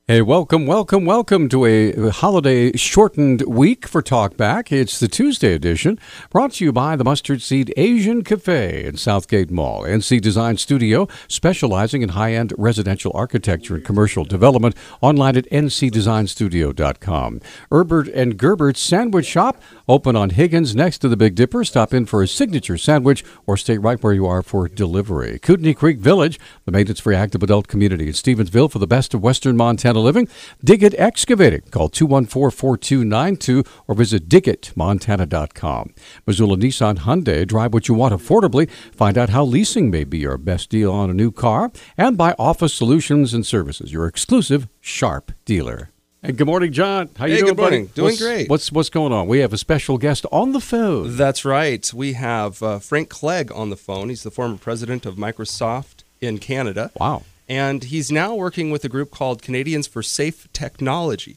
Hey, welcome to a holiday-shortened week for Talkback. It's the Tuesday edition, brought to you by the Mustard Seed Asian Cafe in Southgate Mall. NC Design Studio, specializing in high-end residential architecture and commercial development, online at ncdesignstudio.com. Herbert and Gerbert's Sandwich Shop, open on Higgins next to the Big Dipper. Stop in for a signature sandwich or stay right where you are for delivery. Kootenai Creek Village, the maintenance-free active adult community in Stevensville for the best of Western Montana living. Dig-It Excavating. Call 214-4292 or visit digitmontana.com. Missoula Nissan Hyundai. Drive what you want affordably. Find out how leasing may be your best deal on a new car. And by Office Solutions and Services, your exclusive Sharp dealer. And good morning, John. How you doing, good morning. buddy? Doing great. What's going on? We have a special guest on the phone. That's right. We have Frank Clegg on the phone. He's the former president of Microsoft in Canada. Wow. And he's now working with a group called Canadians for Safe Technology.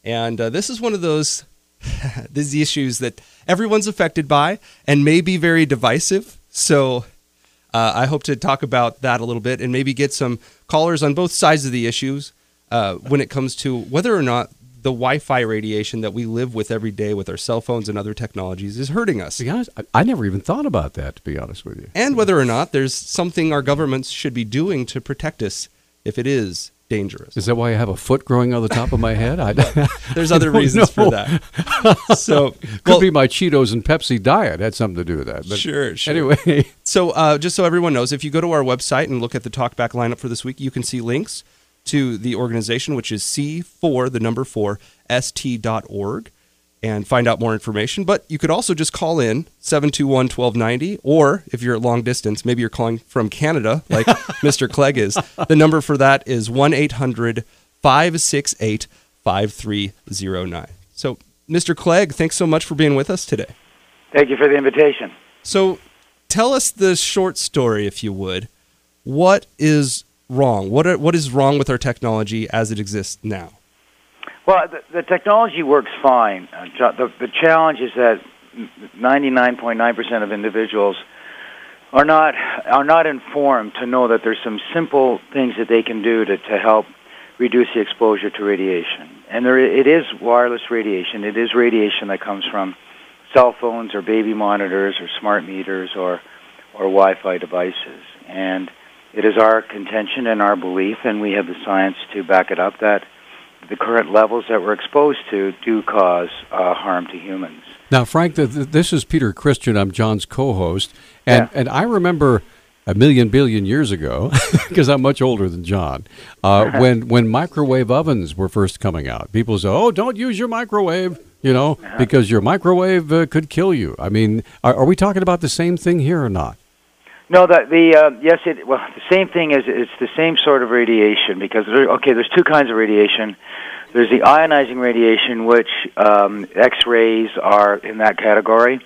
And this is one of those these issues that everyone's affected by and may be very divisive. So I hope to talk about that a little bit and maybe get some callers on both sides of the issues when it comes to whether or not the Wi-Fi radiation that we live with every day with our cell phones and other technologies is hurting us. To be honest, I never even thought about that, to be honest with you. And whether or not there's something our governments should be doing to protect us if it is dangerous. Is that why I have a foot growing on the top of my head? There's other reasons for that. So Could be my Cheetos and Pepsi diet had something to do with that. But sure. Anyway. So just so everyone knows, if you go to our website and look at the Talkback lineup for this week, you can see links to the organization, which is C4st.org, and find out more information. But you could also just call in 721-1290, or if you're at long distance, maybe you're calling from Canada, like Mr. Clegg is. The number for that is 1-800-568-5309. So, Mr. Clegg, thanks so much for being with us today. Thank you for the invitation. So, tell us the short story, if you would. What is wrong? What is wrong with our technology as it exists now? Well, the technology works fine. The challenge is that 99.9% of individuals are not informed to know that there's some simple things that they can do to help reduce the exposure to radiation. And it is wireless radiation. It is radiation that comes from cell phones or baby monitors or smart meters or Wi-Fi devices. And it is our contention and our belief, and we have the science to back it up, that the current levels that we're exposed to do cause harm to humans. Now, Frank, this is Peter Christian. I'm John's co-host. And I remember a billion years ago, because I'm much older than John, when microwave ovens were first coming out. People said, oh, don't use your microwave, because your microwave could kill you. I mean, are we talking about the same thing here or not? No, the same thing is it's the same sort of radiation, because there's two kinds of radiation. There's the ionizing radiation, which X-rays are in that category,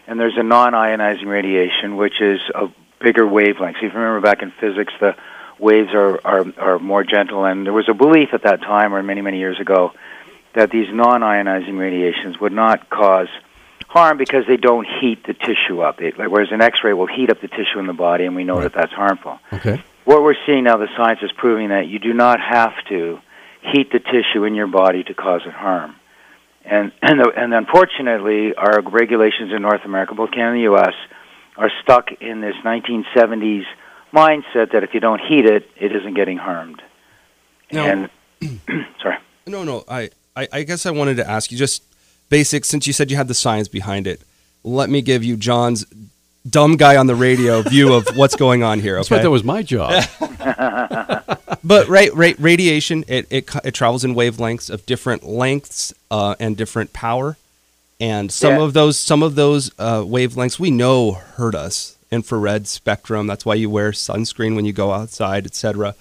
and there's a non-ionizing radiation, which is a bigger wavelength. So if you remember back in physics, the waves are more gentle, and there was a belief at that time, or many years ago, that these non-ionizing radiations would not cause harm because they don't heat the tissue up. Whereas an X-ray will heat up the tissue in the body, and we know that that's harmful. Okay. What we're seeing now, the science is proving that you do not have to heat the tissue in your body to cause it harm. And unfortunately, our regulations in North America, both Canada and the U.S., are stuck in this 1970s mindset that if you don't heat it, it isn't getting harmed. No. Sorry. No. I guess I wanted to ask you just basic, since you said you had the science behind it, let me give you John's dumb guy on the radio view of what's going on here, okay? I thought that was my job. But radiation, it travels in wavelengths of different lengths and different power. And some of those wavelengths we know hurt us. Infrared spectrum, that's why you wear sunscreen when you go outside, etc.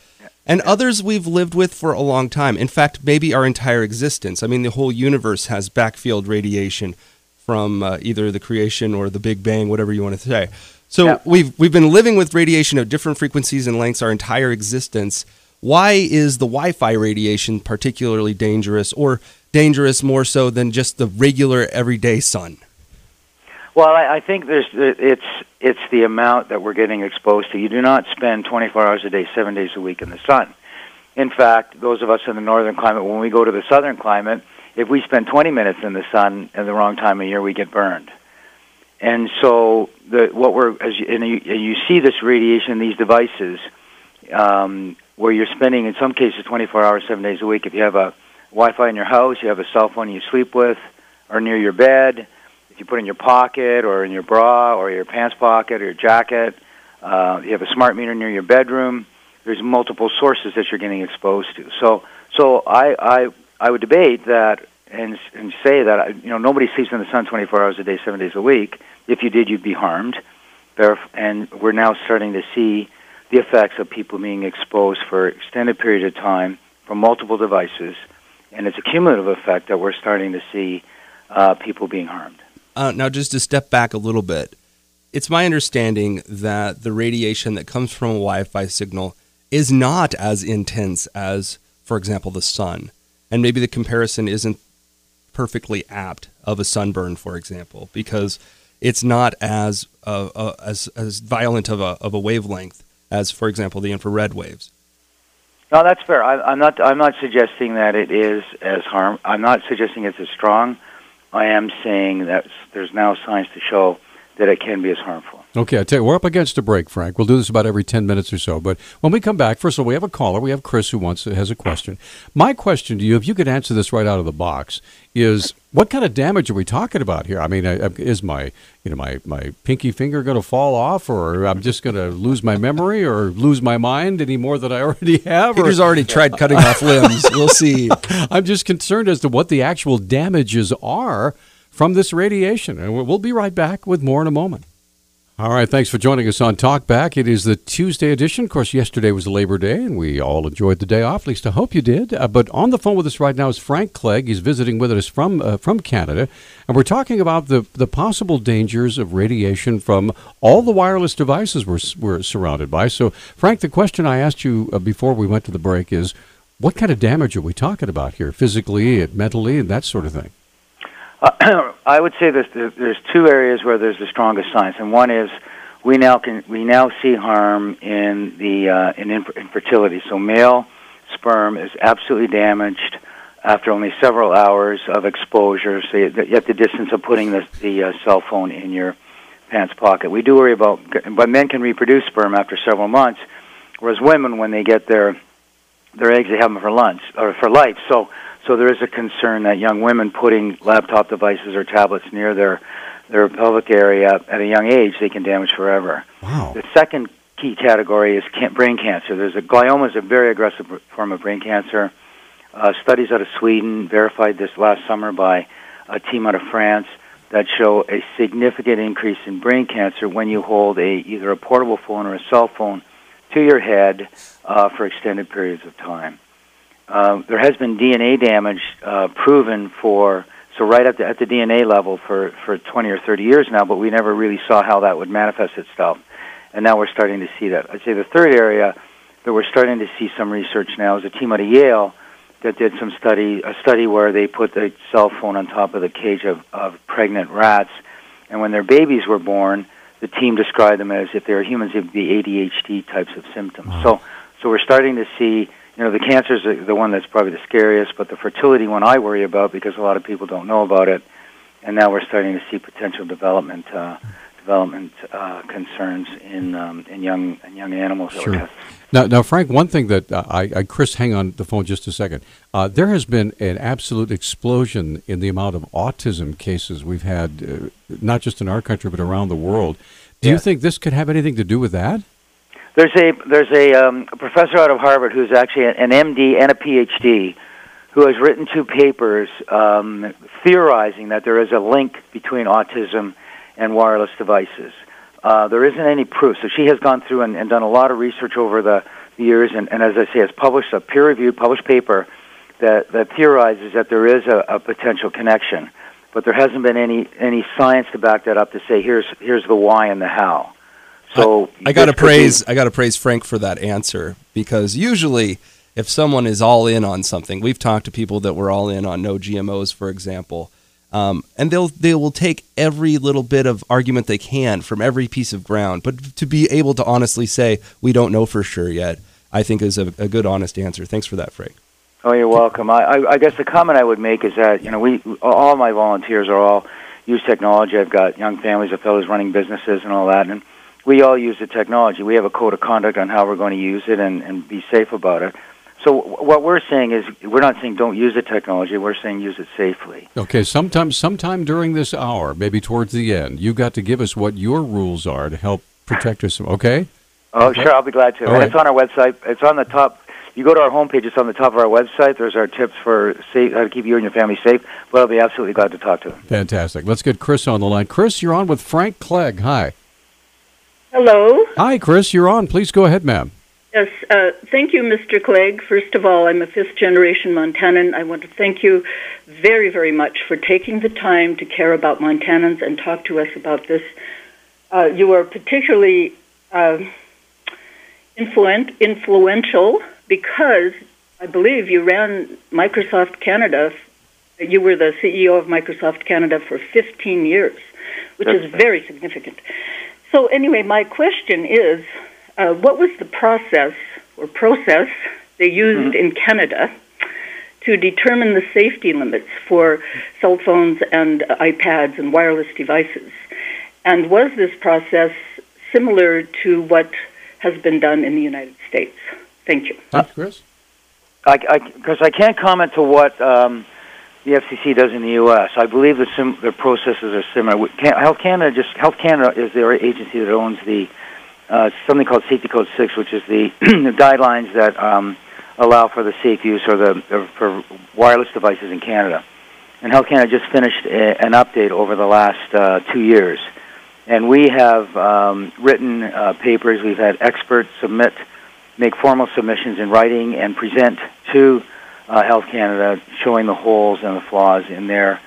And others we've lived with for a long time. In fact, maybe our entire existence. I mean, the whole universe has backfield radiation from either the creation or the Big Bang, whatever you want to say. So we've been living with radiation of different frequencies and lengths our entire existence. Why is the Wi-Fi radiation particularly dangerous, or dangerous more so than just the regular everyday sun? Well, I think it's the amount that we're getting exposed to. You do not spend 24 hours a day, 7 days a week in the sun. In fact, those of us in the northern climate, when we go to the southern climate, if we spend 20 minutes in the sun at the wrong time of year, we get burned. And so, you see this radiation in these devices, where you're spending, in some cases, 24 hours, 7 days a week. If you have a Wi-Fi in your house, you have a cell phone you sleep with, or near your bed, if you put it in your pocket, or in your bra, or your pants pocket, or your jacket, you have a smart meter near your bedroom. There's multiple sources that you're getting exposed to. So I would debate that and say that nobody sleeps in the sun 24 hours a day, 7 days a week. If you did, you'd be harmed. And we're now starting to see the effects of people being exposed for extended period of time from multiple devices, and it's a cumulative effect that we're starting to see people being harmed. Now, just to step back a little bit, it's my understanding that the radiation that comes from a Wi-Fi signal is not as intense as, for example, the sun. And maybe the comparison isn't perfectly apt of a sunburn, for example, because it's not as violent of a wavelength as, for example, the infrared waves. No, that's fair. I'm not suggesting that it is as harm. I'm not suggesting it's as strong. I am saying that there's now science to show that it can be as harmful. Okay, I tell you, we're up against a break, Frank. We'll do this about every 10 minutes or so. But when we come back, first of all, we have a caller. We have Chris who has a question. My question to you, if you could answer this right out of the box, is what kind of damage are we talking about here? I mean, is my pinky finger going to fall off, or I'm just going to lose my memory or lose my mind any more than I already have? Peter's already tried cutting off limbs. We'll see. I'm just concerned as to what the actual damages are from this radiation. And we'll be right back with more in a moment. All right, thanks for joining us on Talk Back. It is the Tuesday edition. Of course, yesterday was Labor Day, and we all enjoyed the day off. At least I hope you did. But on the phone with us right now is Frank Clegg. He's visiting with us from Canada, and we're talking about the possible dangers of radiation from all the wireless devices we're surrounded by. So, Frank, the question I asked you before we went to the break is, what kind of damage are we talking about here, physically and mentally and that sort of thing? I would say there's two areas where there's the strongest science, and one is we now see harm in infertility. So male sperm is absolutely damaged after only several hours of exposure. So at the distance of putting the cell phone in your pants pocket. We do worry about, but men can reproduce sperm after several months, whereas women, when they get their eggs, they have them for life. So there is a concern that young women putting laptop devices or tablets near their pelvic area at a young age, they can damage forever. Wow. The second key category is brain cancer. Glioma is a very aggressive form of brain cancer. Studies out of Sweden verified this last summer by a team out of France that show a significant increase in brain cancer when you hold either a portable phone or a cell phone to your head for extended periods of time. There has been DNA damage proven right at the DNA level for 20 or 30 years now, but we never really saw how that would manifest itself. And now we're starting to see that. I'd say the third area that we're starting to see some research now is a team out of Yale that did a study where they put the cell phone on top of the cage of pregnant rats, and when their babies were born, the team described them as, if they were humans, it would be ADHD types of symptoms. Wow. So we're starting to see, the cancer is the one that's probably the scariest, but the fertility one I worry about because a lot of people don't know about it, and now we're starting to see potential development concerns in young animals. Sure. Now, Frank, one thing that Chris, hang on the phone just a second. There has been an absolute explosion in the amount of autism cases we've had, not just in our country but around the world. Do you think this could have anything to do with that? There's a professor out of Harvard who's actually an MD and a PhD who has written 2 papers theorizing that there is a link between autism and wireless devices. There isn't any proof. So she has gone through and done a lot of research over the years, and as I say, has published a peer-reviewed published paper that theorizes that there is a potential connection. But there hasn't been any science to back that up to say here's the why and the how. So I got to praise Frank for that answer, because usually if someone is all in on something, we've talked to people that were all in on no GMOs, for example, and they will take every little bit of argument they can from every piece of ground. But to be able to honestly say we don't know for sure yet, I think is a good, honest answer. Thanks for that, Frank. Oh, you're welcome. I guess the comment I would make is that, all my volunteers are all use technology. I've got young families of fellows running businesses and all that, and we all use the technology. We have a code of conduct on how we're going to use it and be safe about it. So what we're saying is, we're not saying don't use the technology. We're saying use it safely. Okay, sometime during this hour, maybe towards the end, you've got to give us what your rules are to help protect us. Okay? Oh, okay. Sure, I'll be glad to. All and right. It's on our website. It's on the top. You go to our homepage, it's on the top of our website. There's our tips for how to keep you and your family safe. But I'll be absolutely glad to talk to them. Fantastic. Let's get Chris on the line. Chris, you're on with Frank Clegg. Hi. Hello. Hi, Chris. You're on. Please go ahead, ma'am. Yes, thank you, Mr. Clegg. First of all, I'm a fifth-generation Montanan. I want to thank you very, very much for taking the time to care about Montanans and talk to us about this. You are particularly influential because I believe you ran Microsoft Canada. You were the CEO of Microsoft Canada for 15 years, which is very significant. So anyway, my question is, what was the process they used in Canada to determine the safety limits for cell phones and iPads and wireless devices? And was this process similar to what has been done in the United States? Thank you. Thanks, Chris. Because I can't comment to what the FCC does in the U.S. I believe the processes are similar. Health Canada is the agency that owns the something called Safety Code 6, which is the guidelines that allow for the safe use for wireless devices in Canada. And Health Canada just finished an update over the last 2 years. And we have written papers. We've had experts make formal submissions in writing and present to Health Canada, showing the holes and the flaws in their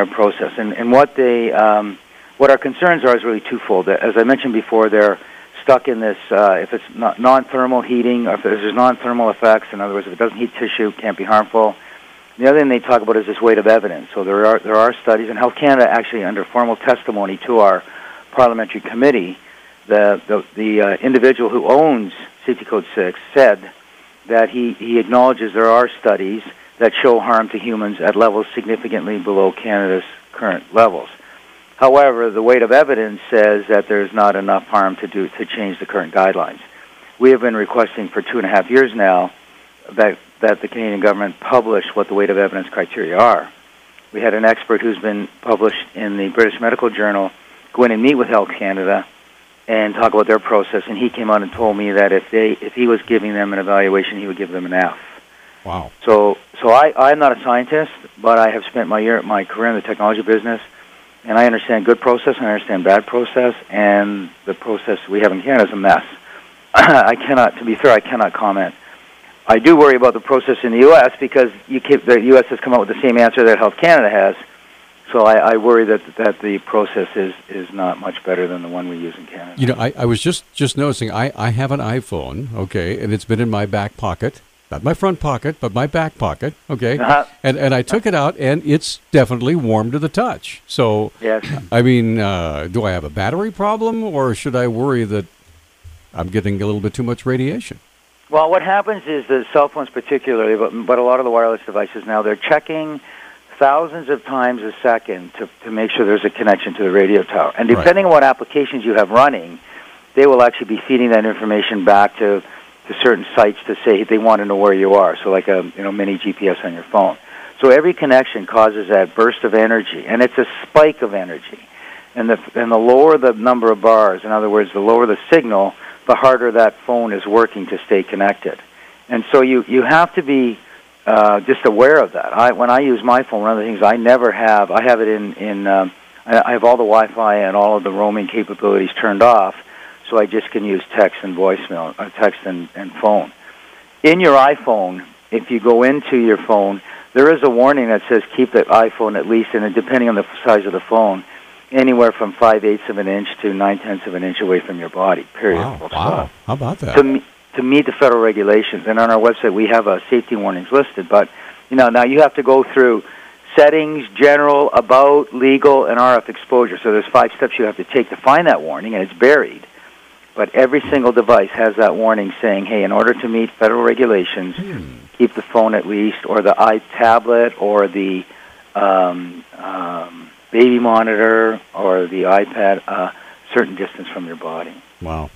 process. And what our concerns are is really twofold. As I mentioned before, they're stuck in this, if it's non-thermal heating, or if there's non-thermal effects, in other words, if it doesn't heat tissue, it can't be harmful. The other thing they talk about is this weight of evidence. So there are studies, and Health Canada actually, under formal testimony to our parliamentary committee, the individual who owns Safety Code 6 said that he acknowledges there are studies that show harm to humans at levels significantly below Canada's current levels. However, the weight of evidence says that there's not enough harm to change the current guidelines. We have been requesting for 2.5 years now that the Canadian government publish what the weight of evidence criteria are. We had an expert who's been published in the British Medical Journal go in and meet with Health Canada and talk about their process, and he came out and told me that if he was giving them an evaluation, he would give them an F. Wow. So I'm not a scientist, but I have spent my career in the technology business, and I understand good process and I understand bad process, and the process we have in Canada is a mess. To be fair, I cannot comment. I do worry about the process in the U.S. because the U.S. has come up with the same answer that Health Canada has. So I worry that the process is not much better than the one we use in Canada. You know, I was just noticing, I have an iPhone, okay, and it's been in my back pocket. Not my front pocket, but my back pocket, okay? Uh-huh. And I took it out, and it's definitely warm to the touch. So, yes. I mean, do I have a battery problem, or should I worry that I'm getting a little bit too much radiation? Well, what happens is the cell phones particularly, but a lot of the wireless devices now, they're checking thousands of times a second to make sure there's a connection to the radio tower. And depending on what applications you have running, they will actually be feeding that information back to certain sites to say they want to know where you are. So like a mini GPS on your phone. So every connection causes that burst of energy, and it's a spike of energy. And the lower the number of bars, in other words, the lower the signal, the harder that phone is working to stay connected. And so you have to be just aware of that. When I use my phone, one of the things I have it I have all the Wi-Fi and all of the roaming capabilities turned off, so I just can use text and voicemail, text and phone. In your iPhone, if you go into your phone, there is a warning that says keep the iPhone at least, and depending on the size of the phone, anywhere from 5/8 of an inch to 9/10 of an inch away from your body, period. Wow. How about that? To meet the federal regulations. And on our website, we have safety warnings listed. But, now you have to go through settings, general, about, legal, and RF exposure. So there's 5 steps you have to take to find that warning, and it's buried. but every single device has that warning saying, hey, in order to meet federal regulations, keep the phone at least, or the iTablet, or the baby monitor, or the iPad, a certain distance from your body. Wow.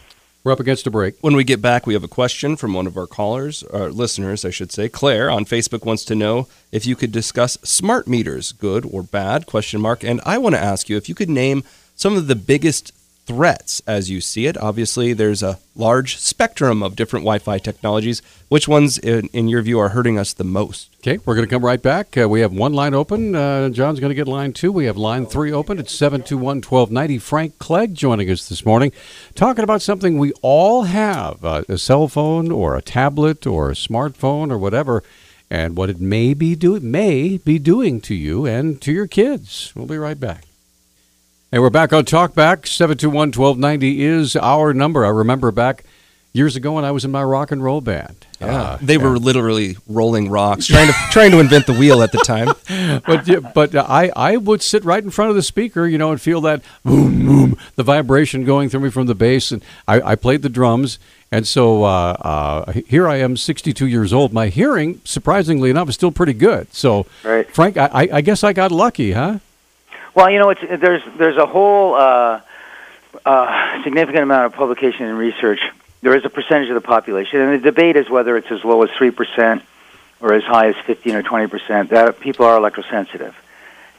We're up against a break. When we get back, we have a question from one of our callers, or listeners, I should say. Claire on Facebook wants to know if you could discuss smart meters, good or bad, ? And I want to ask you if you could name some of the biggest threats as you see it. Obviously, there's a large spectrum of different Wi-Fi technologies. Which ones, in your view, are hurting us the most? Okay, we're going to come right back. We have one line open. John's going to get line 2. We have line 3 open. It's 721-1290. Frank Clegg joining us this morning, talking about something we all have, a cell phone or a tablet or a smartphone or whatever, and what it may be doing to you and to your kids. We'll be right back. Hey, we're back on Talkback. 721-1290 is our number. I remember back years ago when I was in my rock and roll band. Yeah, they were literally rolling rocks, trying to invent the wheel at the time. But I would sit right in front of the speaker, and feel that boom, boom, the vibration going through me from the bass. And I played the drums. And so here I am, 62 years old. My hearing, surprisingly enough, is still pretty good. So, right. Frank, I guess I got lucky, huh? Well, there's a whole significant amount of publication and research. There is a percentage of the population, and the debate is whether it's as low as 3% or as high as 15 or 20%, that people are electrosensitive.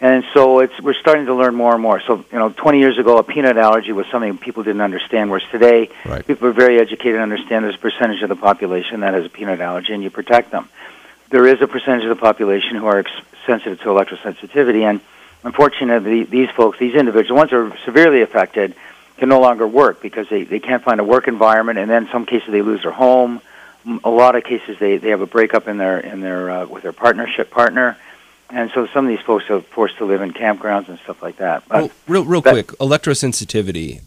And so we're starting to learn more and more. So, 20 years ago, a peanut allergy was something people didn't understand, whereas today, people are very educated and understand there's a percentage of the population that has a peanut allergy, and you protect them. There is a percentage of the population who are sensitive to electrosensitivity, and unfortunately, these folks, these individuals, ones who are severely affected, can no longer work because they can't find a work environment, and then in some cases they lose their home. A lot of cases they have a breakup in their with their partner, and so some of these folks are forced to live in campgrounds and stuff like that. But real quick, electrosensitivity.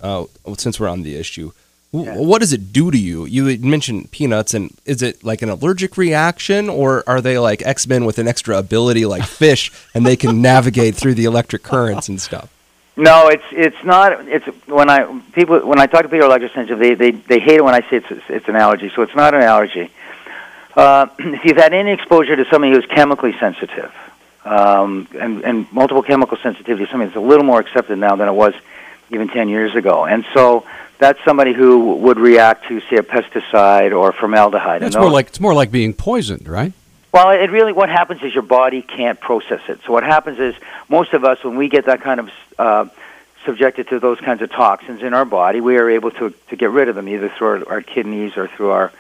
Since we're on the issue, what does it do to you? You had mentioned peanuts, and is it like an allergic reaction, or are they like X-Men with an extra ability like fish, and they can navigate through the electric currents and stuff? No, it's not. It's when I talk to people who are electrosensitive, they hate it when I say it's an allergy. So it's not an allergy. If you've had any exposure to somebody who's chemically sensitive, and multiple chemical sensitivity is something that's a little more accepted now than it was even 10 years ago, and so that's somebody who would react to, say, a pesticide or formaldehyde. It's more like being poisoned, right? Well, what happens is your body can't process it. So what happens is most of us, when we get that kind of subjected to those kinds of toxins in our body, we are able to get rid of them either through our kidneys or through our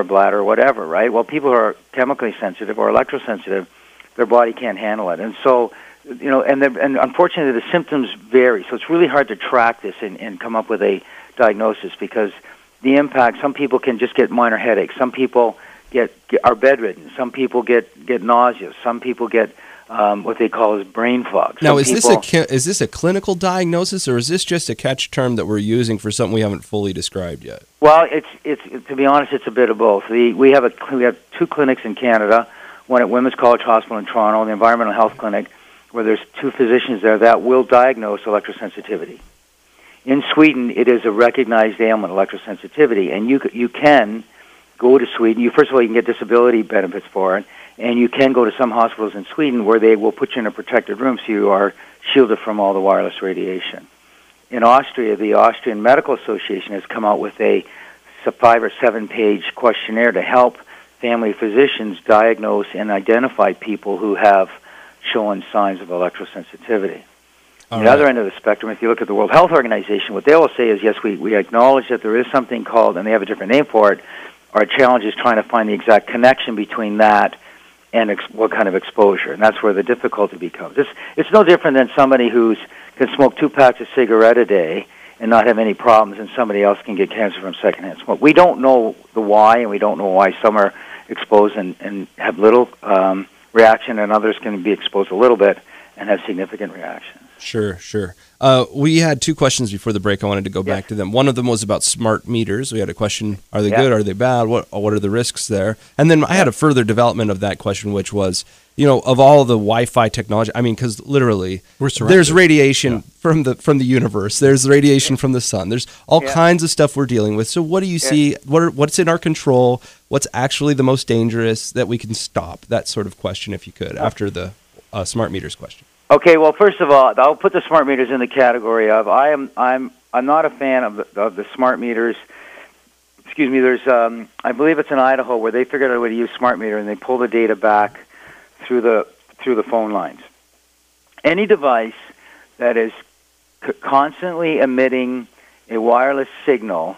bladder or whatever, right? Well, people who are chemically sensitive or electrosensitive, their body can't handle it. And so, and unfortunately the symptoms vary. So it's really hard to track this and come up with a diagnosis because the impact, some people can just get minor headaches. Some people are bedridden. Some people get nausea. Some people get what they call is brain fog. Now, is this a clinical diagnosis, or is this just a catch term that we're using for something we haven't fully described yet? Well, it's to be honest, it's a bit of both. We have two clinics in Canada, one at Women's College Hospital in Toronto, and the Environmental Health Clinic, where there's two physicians there that will diagnose electrosensitivity. In Sweden, it is a recognized ailment, electrosensitivity, and you can go to Sweden. First of all, you can get disability benefits for it, and you can go to some hospitals in Sweden where they will put you in a protected room so you are shielded from all the wireless radiation. In Austria, the Austrian Medical Association has come out with a 5 or 7 page questionnaire to help family physicians diagnose and identify people who have shown signs of electrosensitivity. On the other end of the spectrum, if you look at the World Health Organization, what they will say is, yes, we acknowledge that there is something called, and they have a different name for it, our challenge is trying to find the exact connection between that and what kind of exposure, and that's where the difficulty becomes. It's no different than somebody who can smoke 2 packs of cigarette a day and not have any problems, and somebody else can get cancer from secondhand smoke. We don't know the why, and we don't know why some are exposed and have little reaction, and others can be exposed a little bit and have significant reactions. Sure. We had two questions before the break. I wanted to go back to them. One of them was about smart meters. We had a question, are they good? Are they bad? What are the risks there? And then I had a further development of that question, which was, of all the Wi-Fi technology, I mean, because literally there's radiation from the universe. There's radiation from the sun. There's all kinds of stuff we're dealing with. So what do you see? What's in our control? What's actually the most dangerous that we can stop? That sort of question, if you could, after the smart meters question. Okay, well, first of all, I'll put the smart meters in the category of I'm not a fan of the smart meters. Excuse me. There's I believe it's in Idaho where they figured out a way to use smart meter and they pull the data back through the phone lines. Any device that is constantly emitting a wireless signal,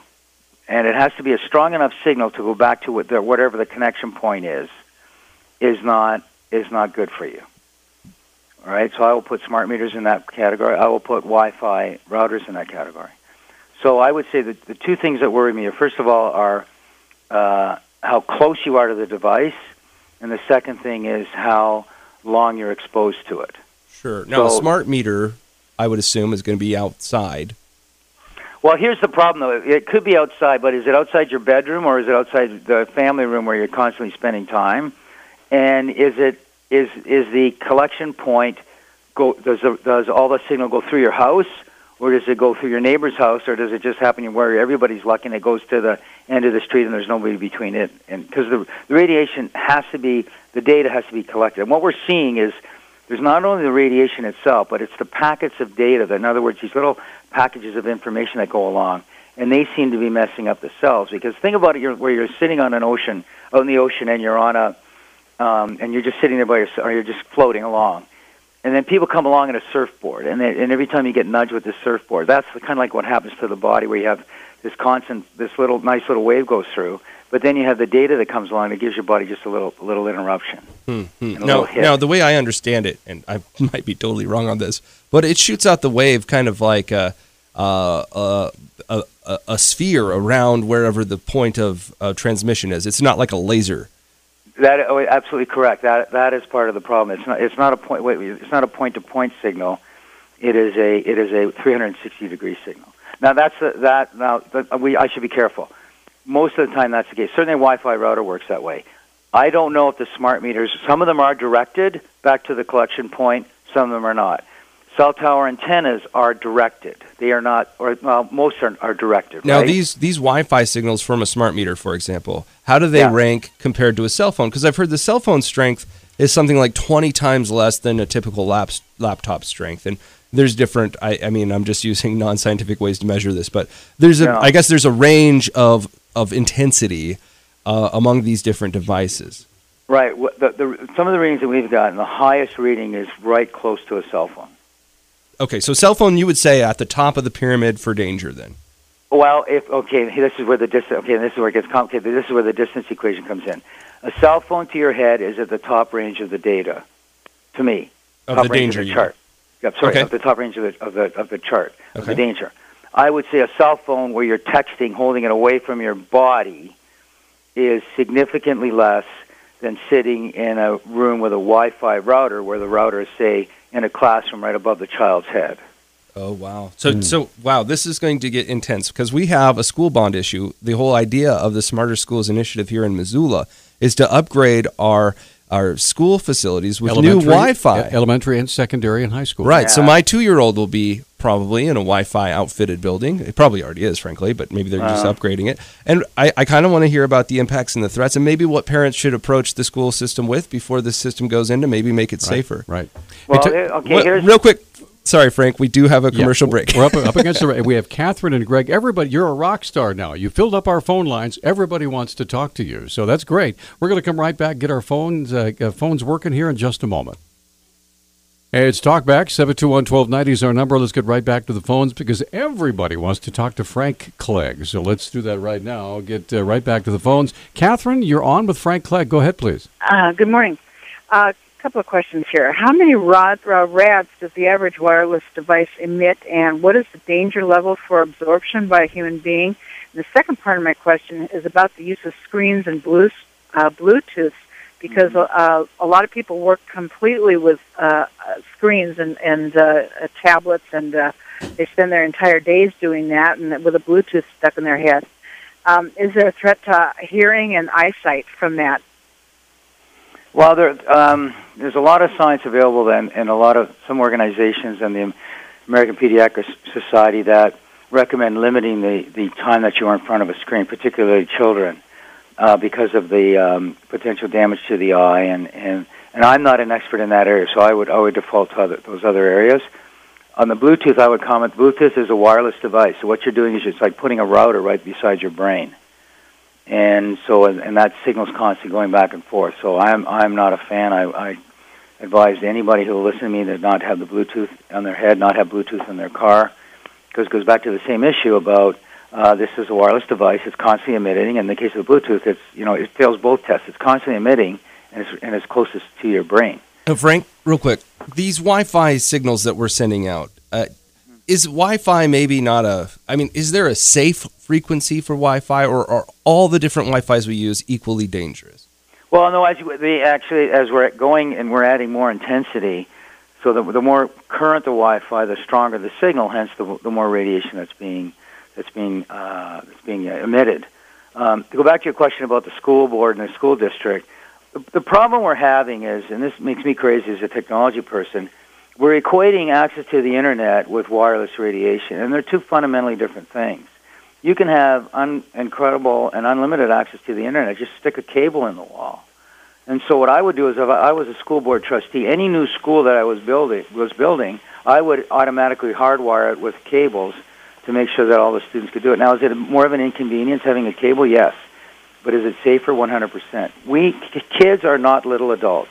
and it has to be a strong enough signal to go back to whatever the connection point is not good for you. All right, so I will put smart meters in that category. I will put Wi-Fi routers in that category. So I would say that the two things that worry me are, first of all, are how close you are to the device, and the second thing is how long you're exposed to it. Sure. Now, a smart meter, I would assume, is going to be outside. Well, here's the problem, though. It could be outside, but is it outside your bedroom or is it outside the family room where you're constantly spending time? And is the collection point does all the signal go through your house, or does it go through your neighbor's house, or does it just happen where everybody's lucky and it goes to the end of the street and there's nobody between it? And because the radiation the data has to be collected. And what we're seeing is there's not only the radiation itself, but it's the packets of data. In other words, these little packages of information that go along, and they seem to be messing up the cells. Because think about it, where you're sitting on an ocean, out in the ocean, and you're on and you're just sitting there or you're just floating along. And then people come along in a surfboard, and every time you get nudged with this surfboard, that's kind of like what happens to the body, where you have this nice little wave goes through, but then you have the data that comes along that gives your body just a little interruption. Now, the way I understand it, and I might be totally wrong on this, but it shoots out the wave kind of like a sphere around wherever the point of transmission is. It's not like a laser. Absolutely correct. That is part of the problem. It's not a point. It's not a point-to-point signal. It is a 360-degree signal. Now I should be careful. Most of the time, that's the case. Certainly, a Wi-Fi router works that way. I don't know if the smart meters. Some of them are directed back to the collection point. Some of them are not. Cell tower antennas are directed. They are not, most are directed. Now, right? these Wi-Fi signals from a smart meter, for example, how do they rank compared to a cell phone? Because I've heard the cell phone strength is something like 20 times less than a typical laptop strength. And there's different, I mean, I'm just using non-scientific ways to measure this, but I guess there's a range of intensity among these different devices. Right. Some of the readings that we've gotten, the highest reading is right close to a cell phone. Okay, so cell phone, you would say at the top of the pyramid for danger, then. Well, this is where the distance. Okay, this is where it gets complicated. This is where the distance equation comes in. A cell phone to your head is at the top range of the data, to me. Of top the range danger, of the chart. Yep, sorry, okay. Of the top range of the chart of the danger. I would say a cell phone where you're texting, holding it away from your body, is significantly less than sitting in a room with a Wi-Fi router, where the router is, say, in a classroom right above the child's head. Oh, wow. So wow, this is going to get intense because we have a school bond issue. The whole idea of the Smarter Schools initiative here in Missoula is to upgrade our school facilities with new Wi-Fi. Elementary and secondary and high school. Right. Yeah. So my 2-year-old will be probably in a Wi-Fi outfitted building. It probably already is, frankly, but maybe they're just upgrading it. And I kind of want to hear about the impacts and the threats and maybe what parents should approach the school system with before the system goes in to maybe make it safer. Right. Well, real quick. Sorry, Frank, we do have a commercial break. We're up against the break. We have Catherine and Greg. Everybody, you're a rock star now. You filled up our phone lines. Everybody wants to talk to you, so that's great. We're going to come right back, get our phones working here in just a moment. Hey, it's Talkback. 721-1290 is our number. Let's get right back to the phones because everybody wants to talk to Frank Clegg. So let's do that right now. Get right back to the phones. Catherine, you're on with Frank Clegg. Go ahead, please. Good morning. Couple of questions here. How many rads does the average wireless device emit, and what is the danger level for absorption by a human being? And the second part of my question is about the use of screens and Bluetooth because a lot of people work completely with screens and tablets, and they spend their entire days doing that, and with a Bluetooth stuck in their head. Is there a threat to hearing and eyesight from that? Well, there's a lot of science available, and some organizations and the American Pediatric Society that recommend limiting the time that you are in front of a screen, particularly children, because of the potential damage to the eye. And I'm not an expert in that area, so I would default to those other areas. On the Bluetooth, I would comment, Bluetooth is a wireless device. So what you're doing is it's like putting a router right beside your brain. And so, and that signal's constantly going back and forth. So I'm not a fan. I advise anybody who will listen to me to not have the Bluetooth on their head, not have Bluetooth in their car, because it goes back to the same issue about this is a wireless device. It's constantly emitting. In the case of the Bluetooth, it fails both tests. It's constantly emitting, and it's closest to your brain. Frank, real quick, these Wi-Fi signals that we're sending out, is Wi-Fi maybe not is there a safe frequency for Wi-Fi, or are all the different Wi-Fis we use equally dangerous? Well, no, as we're going and we're adding more intensity, so the more current the Wi-Fi, the stronger the signal, hence the more radiation that's being emitted. To go back to your question about the school board and the school district, the problem we're having is, and this makes me crazy as a technology person, we're equating access to the Internet with wireless radiation, and they're two fundamentally different things. You can have incredible and unlimited access to the Internet, just stick a cable in the wall. And so what I would do is, if I was a school board trustee, any new school that I was building, I would automatically hardwire it with cables to make sure that all the students could do it. Now, is it more of an inconvenience having a cable? Yes. But is it safer? 100%. Kids are not little adults.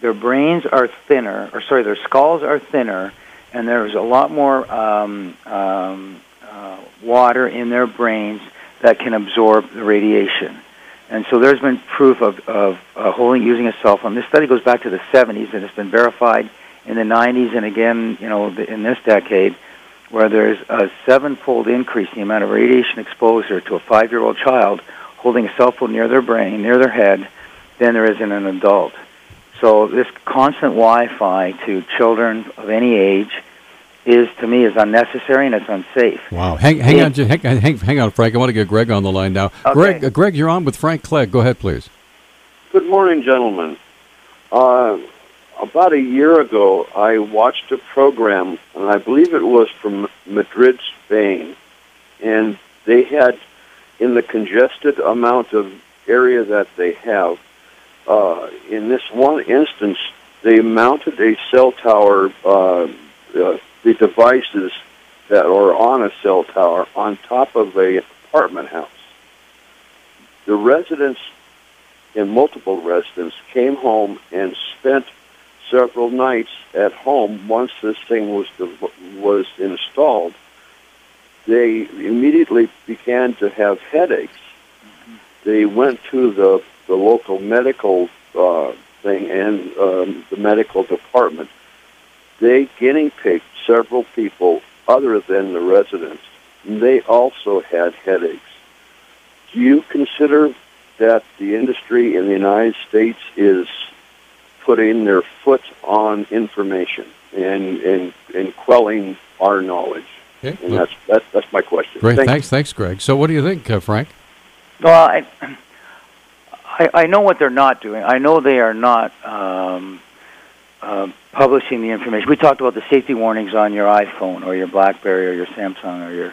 Their brains are thinner, their skulls are thinner, and there's a lot more water in their brains that can absorb the radiation. And so there's been proof of using a cell phone. This study goes back to the 70s, and it's been verified in the 90s and again, in this decade, where there's a 7-fold increase in the amount of radiation exposure to a 5-year-old child holding a cell phone near their brain, near their head, than there is in an adult. So this constant Wi-Fi to children of any age to me, is unnecessary and it's unsafe. Wow. Hang on, Frank. I want to get Greg on the line now. Okay. Greg, you're on with Frank Clegg. Go ahead, please. Good morning, gentlemen. About a year ago, I watched a program, and I believe it was from Madrid, Spain, and they had, in the congested amount of area that they have, in this one instance, they mounted a cell tower, the devices that are on a cell tower on top of an apartment house. The residents, and multiple residents, came home and spent several nights at home once this thing was installed. They immediately began to have headaches. They went to the local medical thing and the medical department. They guinea pigged several people other than the residents, and they also had headaches. Do you consider that the industry in the United States is putting their foot on information and quelling our knowledge? Okay. And that's my question. Great, thanks, Greg. So what do you think, Frank? Well, I know what they're not doing. I know they are not publishing the information. We talked about the safety warnings on your iPhone or your BlackBerry or your Samsung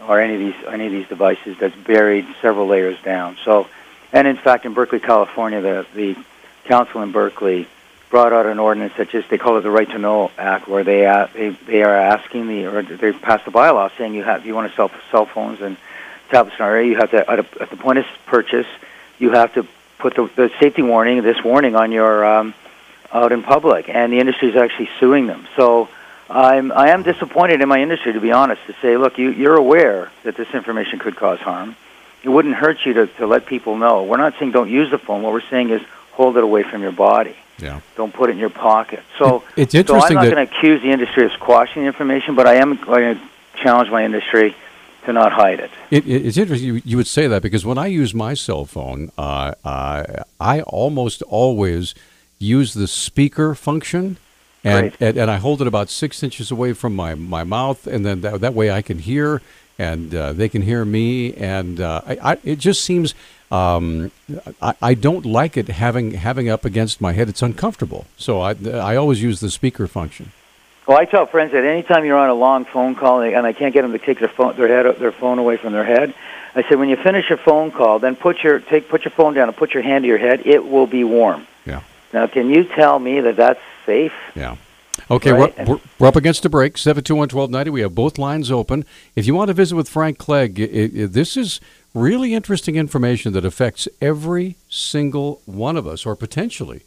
or any of these devices that's buried several layers down. So, and in fact, in Berkeley, California, the council in Berkeley brought out an ordinance that they call it the Right to Know Act, where they are asking they passed a bylaw saying you want to sell cell phones and tablets in our area, you have to at the point of purchase, you have to put the safety warning, this warning on your out in public, and the industry is actually suing them. So I am disappointed in my industry, to be honest, to say, look, you're aware that this information could cause harm. It wouldn't hurt you to let people know. We're not saying don't use the phone. What we're saying is hold it away from your body. Yeah. Don't put it in your pocket. So it's interesting. So I'm not going to accuse the industry of squashing the information, but I am going to challenge my industry to not hide it. It's interesting you would say that, because when I use my cell phone, I almost always use the speaker function, and I hold it about 6 inches away from my mouth, and then that way I can hear, and they can hear me, and it just seems I don't like it having up against my head. It's uncomfortable, so I always use the speaker function. Well, I tell friends that anytime you're on a long phone call and I can't get them to take their phone away from their head, I said, when you finish your phone call, then put your phone down and put your hand to your head. It will be warm. Yeah. Now, can you tell me that that's safe? Yeah. Okay, right? we're up against a break. 721-1290. We have both lines open. If you want to visit with Frank Clegg, this is really interesting information that affects every single one of us, or potentially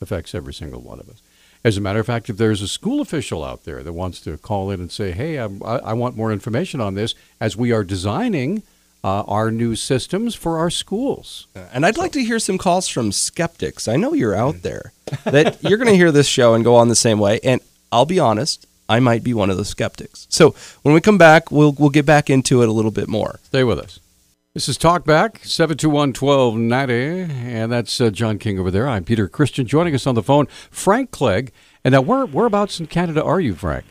affects every single one of us. As a matter of fact, if there's a school official out there that wants to call in and say, hey, I want more information on this, as we are designing our new systems for our schools. And I'd like to hear some calls from skeptics. I know you're out there, that you're going to hear this show and go on the same way. And I'll be honest, I might be one of those skeptics. So when we come back, we'll get back into it a little bit more. Stay with us. This is Talkback, 721-1290, and that's John King over there. I'm Peter Christian. Joining us on the phone, Frank Clegg. And now, whereabouts in Canada are you, Frank?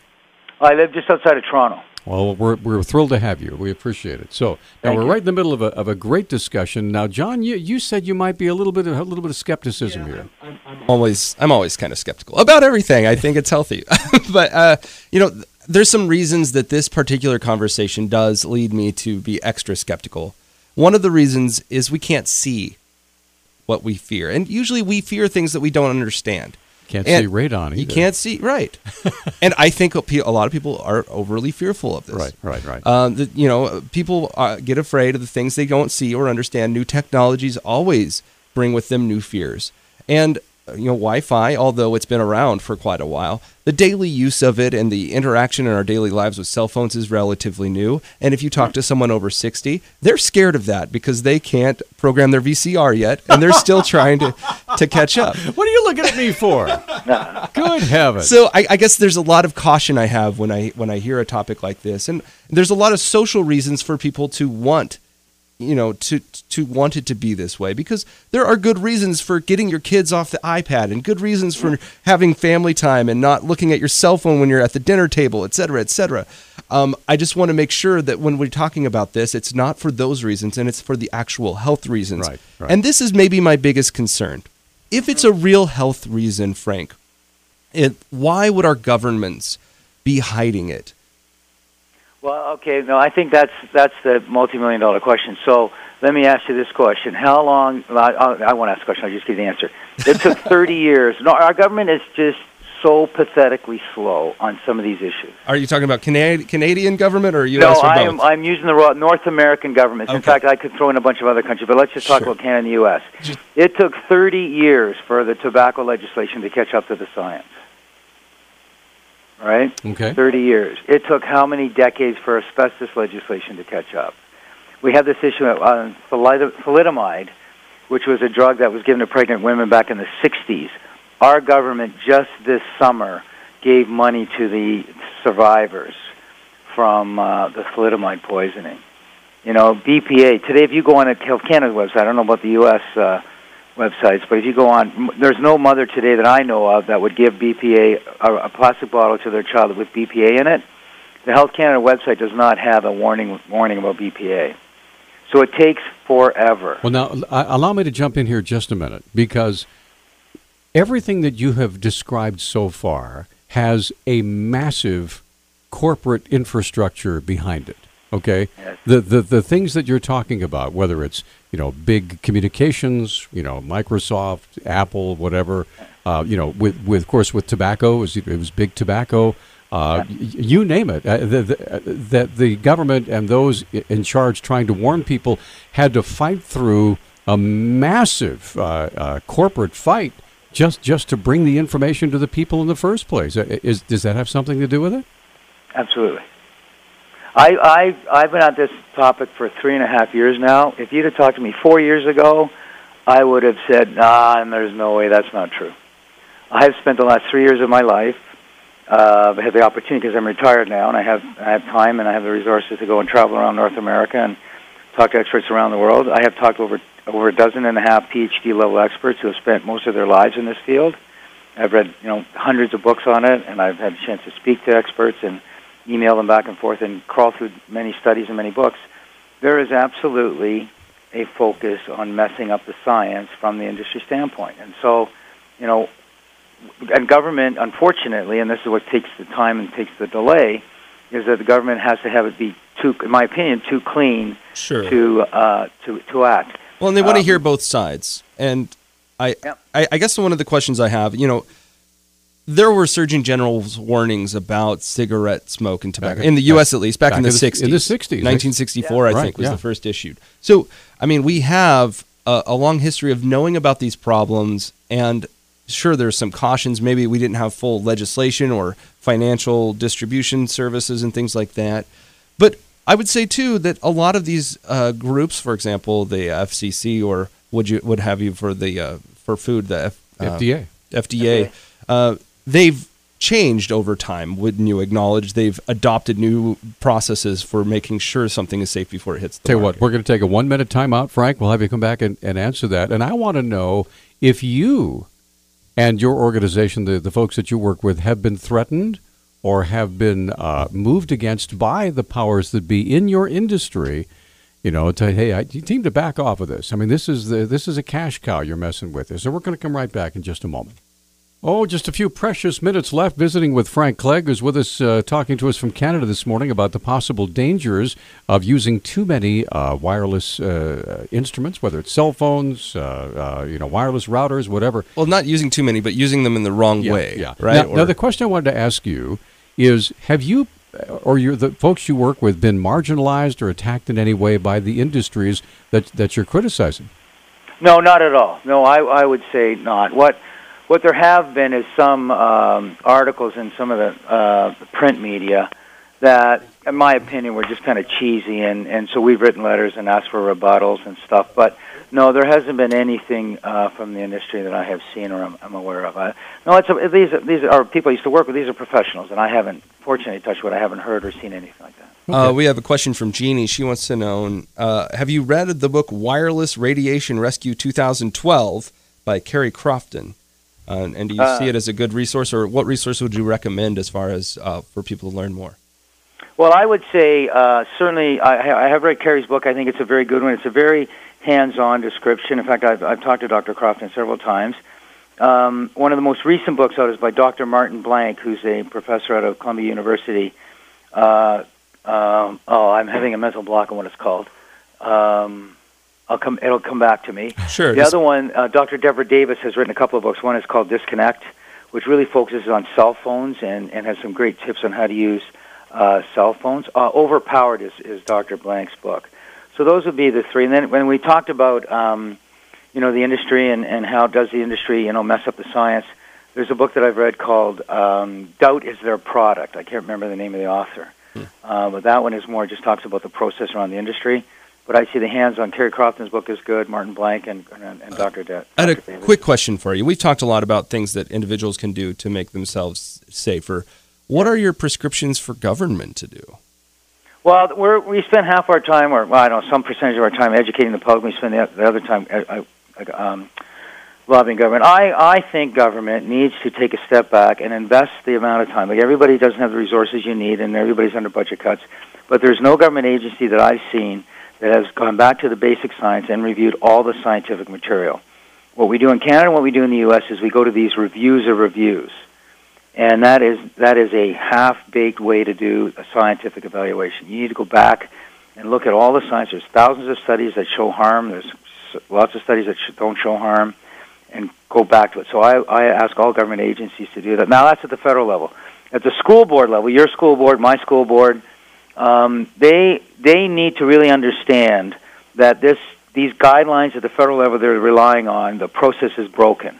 I live just outside of Toronto. Well, we're thrilled to have you. We appreciate it. So now we're right in the middle of a great discussion. Now, John, you said you might be a little bit of skepticism here. I'm always kind of skeptical about everything. I think it's healthy, but there's some reasons that this particular conversation does lead me to be extra skeptical. One of the reasons is we can't see what we fear. And usually we fear things that we don't understand. Can't see radon either. You can't see, right. And I think a lot of people are overly fearful of this. Right. People get afraid of the things they don't see or understand. New technologies always bring with them new fears. And Wi-Fi, although it's been around for quite a while, the daily use of it and the interaction in our daily lives with cell phones is relatively new. And if you talk to someone over 60, they're scared of that because they can't program their VCR yet, and they're still trying to catch up. What are you looking at me for? Good heavens. So I guess there's a lot of caution I have when I hear a topic like this. And there's a lot of social reasons for people to want to want it to be this way, because there are good reasons for getting your kids off the iPad and good reasons for having family time and not looking at your cell phone when you're at the dinner table, et cetera, et cetera. I just want to make sure that when we're talking about this, it's not for those reasons and it's for the actual health reasons. Right. And this is maybe my biggest concern. If it's a real health reason, Frank, why would our governments be hiding it? Well, okay, no, I think that's the multi-million-dollar question. So let me ask you this question. How long, I won't ask the question, I'll just give you the answer. It took 30 years. No, our government is just so pathetically slow on some of these issues. Are you talking about Canadian government or U.S. No, or both? I'm using the North American governments. Okay. In fact, I could throw in a bunch of other countries, but let's just talk about Canada and the U.S. It took 30 years for the tobacco legislation to catch up to the science. Right? Okay. 30 years. It took how many decades for asbestos legislation to catch up? We have this issue of thalidomide, which was a drug that was given to pregnant women back in the 60s. Our government just this summer gave money to the survivors from the thalidomide poisoning. BPA. Today, if you go on Health Canada's website, I don't know about the U.S. Websites, but if you go on, there's no mother today that I know of that would give BPA, a plastic bottle to their child with BPA in it. The Health Canada website does not have a warning about BPA. So it takes forever. Well, now, allow me to jump in here just a minute, because everything that you have described so far has a massive corporate infrastructure behind it. Okay, yes. The things that you're talking about, whether it's big communications, Microsoft, Apple, whatever, with of course with tobacco, it was big tobacco, you name it. That the government and those in charge trying to warn people had to fight through a massive corporate fight just to bring the information to the people in the first place. Does that have something to do with it? Absolutely. I've been at this topic for 3.5 years now. If you'd have talked to me 4 years ago, I would have said, and there's no way, that's not true. I have spent the last 3 years of my life have the opportunity because I'm retired now, and I have time and I have the resources to go and travel around North America and talk to experts around the world. I have talked to over a dozen and a half PhD level experts who have spent most of their lives in this field. I've read hundreds of books on it, and I've had a chance to speak to experts and email them back and forth and crawl through many studies and many books. There is absolutely a focus on messing up the science from the industry standpoint. And so, and government, unfortunately, and this is what takes the time and takes the delay, is that the government has to have it be in my opinion, too clean to act. Well, and they want to hear both sides. And I guess one of the questions I have, there were Surgeon General's warnings about cigarette smoke and tobacco, in the U.S. at least, back in the 60s. In the 60s. 1964, I think, was the first issued. So, we have a long history of knowing about these problems, and sure, there's some cautions. Maybe we didn't have full legislation or financial distribution services and things like that. But I would say, too, that a lot of these groups, for example, the FCC or would have you for the for food, the FDA, they've changed over time. Wouldn't you acknowledge they've adopted new processes for making sure something is safe before it hits the market? What, we're going to take a 1 minute timeout, Frank. We'll have you come back and answer that. And I want to know if you and your organization, the folks that you work with, have been threatened or have been moved against by the powers that be in your industry, you seem to back off of this. This is a cash cow you're messing with. So we're going to come right back in just a moment. Oh, just a few precious minutes left visiting with Frank Clegg, who's with us, talking to us from Canada this morning about the possible dangers of using too many wireless instruments, whether it's cell phones, wireless routers, whatever. Well, not using too many, but using them in the wrong way, right? Now, the question I wanted to ask you is, have you or the folks you work with been marginalized or attacked in any way by the industries that you're criticizing? No, not at all. No, I would say not. What there have been is some articles in some of the print media that, in my opinion, were just kind of cheesy, and so we've written letters and asked for rebuttals and stuff. But no, there hasn't been anything from the industry that I have seen or I'm aware of. These are people I used to work with. These are professionals, and I haven't, fortunately, touched wood, I haven't heard or seen anything like that. Okay. We have a question from Jeannie. She wants to know, have you read the book Wireless Radiation Rescue 2012 by Carrie Crofton? And do you see it as a good resource, or what resource would you recommend as far as for people to learn more? Well, I would say certainly I have read Carrie's book. I think it's a very good one. It's a very hands-on description. In fact, I've talked to Dr. Crofton several times. One of the most recent books out is by Dr. Martin Blank, who's a professor out of Columbia University. I'm having a mental block on what it's called. It'll come back to me. Sure. The other one, Dr. Deborah Davis has written a couple of books. One is called Disconnect, which really focuses on cell phones and has some great tips on how to use cell phones. Overpowered is Dr. Blank's book. So those would be the three. And then when we talked about the industry and how does the industry mess up the science, there's a book that I've read called Doubt is Their Product. I can't remember the name of the author. But that one is more just talks about the process around the industry. But I see the hands-on. Carrie Crofton's book is good, Martin Blank and Dr. Davis. I had a quick question for you. We've talked a lot about things that individuals can do to make themselves safer. What are your prescriptions for government to do? Well, we spend half our time, or some percentage of our time educating the public. We spend the other time lobbying government. I think government needs to take a step back and invest the amount of time. Like, everybody doesn't have the resources you need, and everybody's under budget cuts. But there's no government agency that I've seen that has gone back to the basic science and reviewed all the scientific material. What we do in Canada and what we do in the U.S. is we go to these reviews of reviews. And that is a half-baked way to do a scientific evaluation. You need to go back and look at all the science. There's thousands of studies that show harm. There's lots of studies that don't show harm, and go back to it. So I ask all government agencies to do that. Now, that's at the federal level. At the school board level, your school board, my school board, they need to really understand that these guidelines at the federal level they're relying on, the process is broken.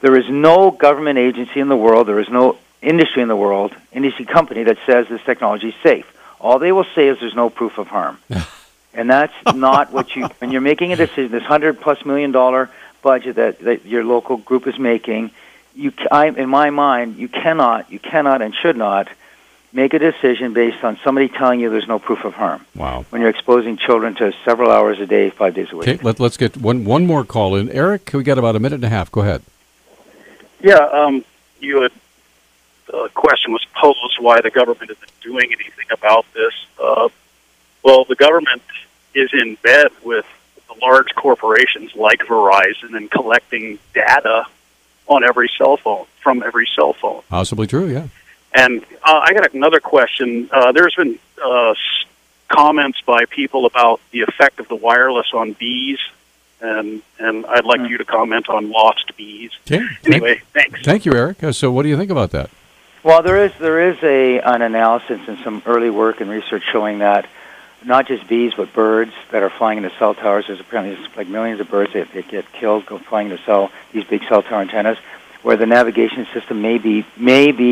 There is no government agency in the world, there is no industry in the world, industry company that says this technology is safe. All they will say is there's no proof of harm. And that's not what when you're making a decision, this $100+ million budget that your local group is making, in my mind, you cannot and should not make a decision based on somebody telling you there's no proof of harm. Wow. When you're exposing children to several hours a day, 5 days a week. Okay, let's get one more call in. Eric, we got about a minute and a half. Go ahead. Yeah, you had the question was posed why the government isn't doing anything about this. Well, the government is in bed with the large corporations like Verizon and collecting data on every cell phone, from every cell phone. Possibly true, yeah. And I got another question. There's been comments by people about the effect of the wireless on bees, and I'd like you to comment on lost bees. Okay. Anyway, thanks. Thank you, Eric. So what do you think about that? Well, there is an analysis and some early work and research showing that not just bees, but birds that are flying into cell towers. There's apparently like millions of birds that get killed flying into these big cell tower antennas, where the navigation system may be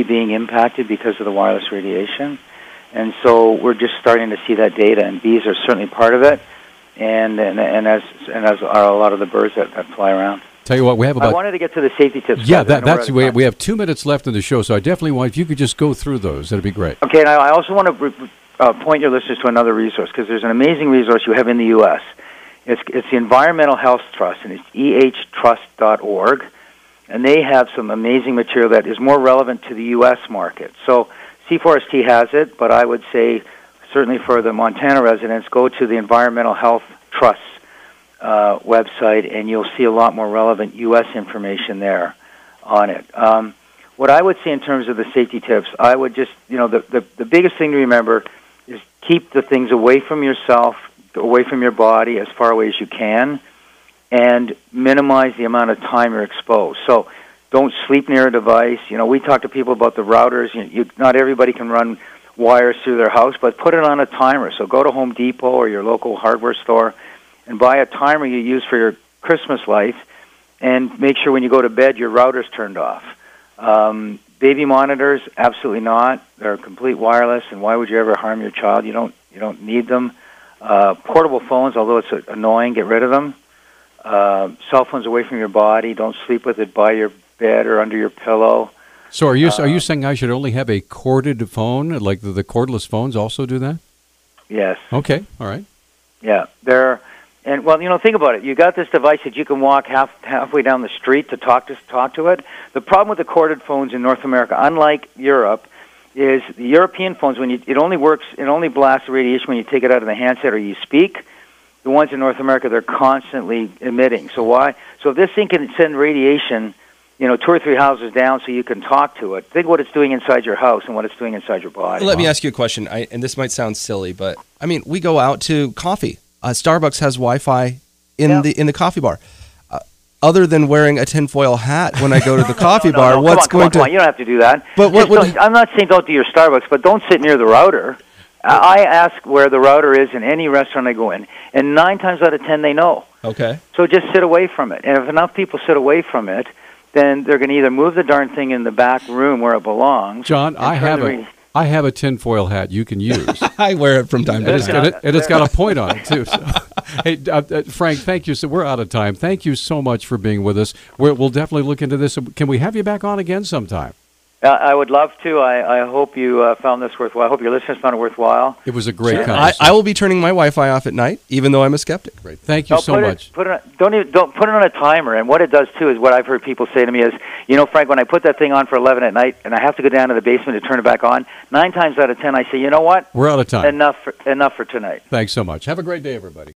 being impacted because of the wireless radiation. And so we're just starting to see that data, and bees are certainly part of it, and as are a lot of the birds that fly around. Tell you what, we have about... I wanted to get to the safety tips. Yeah, we have 2 minutes left in the show, so I definitely want, if you could just go through those, that'd be great. Okay, and I also want to point your listeners to another resource, because there's an amazing resource you have in the U.S. It's the Environmental Health Trust, and it's ehtrust.org, and they have some amazing material that is more relevant to the U.S. market. So C4ST has it, but I would say certainly for the Montana residents, go to the Environmental Health Trust website, and you'll see a lot more relevant U.S. information there on it. What I would say in terms of the safety tips, I would just, the biggest thing to remember is keep the things away from yourself, away from your body, as far away as you can, and minimize the amount of time you're exposed. So don't sleep near a device. We talk to people about the routers. Not everybody can run wires through their house, but put it on a timer. So go to Home Depot or your local hardware store and buy a timer you use for your Christmas lights, and make sure when you go to bed your router's turned off. Baby monitors, absolutely not. They're complete wireless, and why would you ever harm your child? You don't need them. Portable phones, although it's annoying, get rid of them. Cell phones away from your body. Don't sleep with it by your bed or under your pillow. So are you saying I should only have a corded phone, like the cordless phones also do that? Yes. Okay. All right. Yeah. Think about it. You got this device that you can walk halfway down the street to talk to it. The problem with the corded phones in North America, unlike Europe, is the European phones, it only blasts radiation when you take it out of the handset or you speak. The ones in North America, they're constantly emitting. So why? So if this thing can send radiation, 2 or 3 houses down, so you can talk to it. Think what it's doing inside your house and what it's doing inside your body. Let me ask you a question, and this might sound silly, but we go out to coffee. Starbucks has Wi-Fi in the coffee bar. Other than wearing a tinfoil hat when I go to the coffee bar, come on, you don't have to do that. But I'm not saying don't do your Starbucks, but don't sit near the router. I ask where the router is in any restaurant I go in, and 9 times out of 10 they know. Okay. So just sit away from it. And if enough people sit away from it, then they're going to either move the darn thing in the back room where it belongs. John, I have a tinfoil hat you can use. I wear it from time to time. And it's got a point on it, too. So. Hey, Frank, thank you. So we're out of time. Thank you so much for being with us. We'll definitely look into this. Can we have you back on again sometime? I would love to. I hope you found this worthwhile. I hope your listeners found it worthwhile. It was a great conversation. I will be turning my Wi-Fi off at night, even though I'm a skeptic. Great. Thank you so much. Don't put it on a timer. And what it does too is what I've heard people say to me is, Frank, when I put that thing on for 11 at night and I have to go down to the basement to turn it back on, 9 times out of 10 I say, you know what? We're out of time. Enough for tonight. Thanks so much. Have a great day, everybody.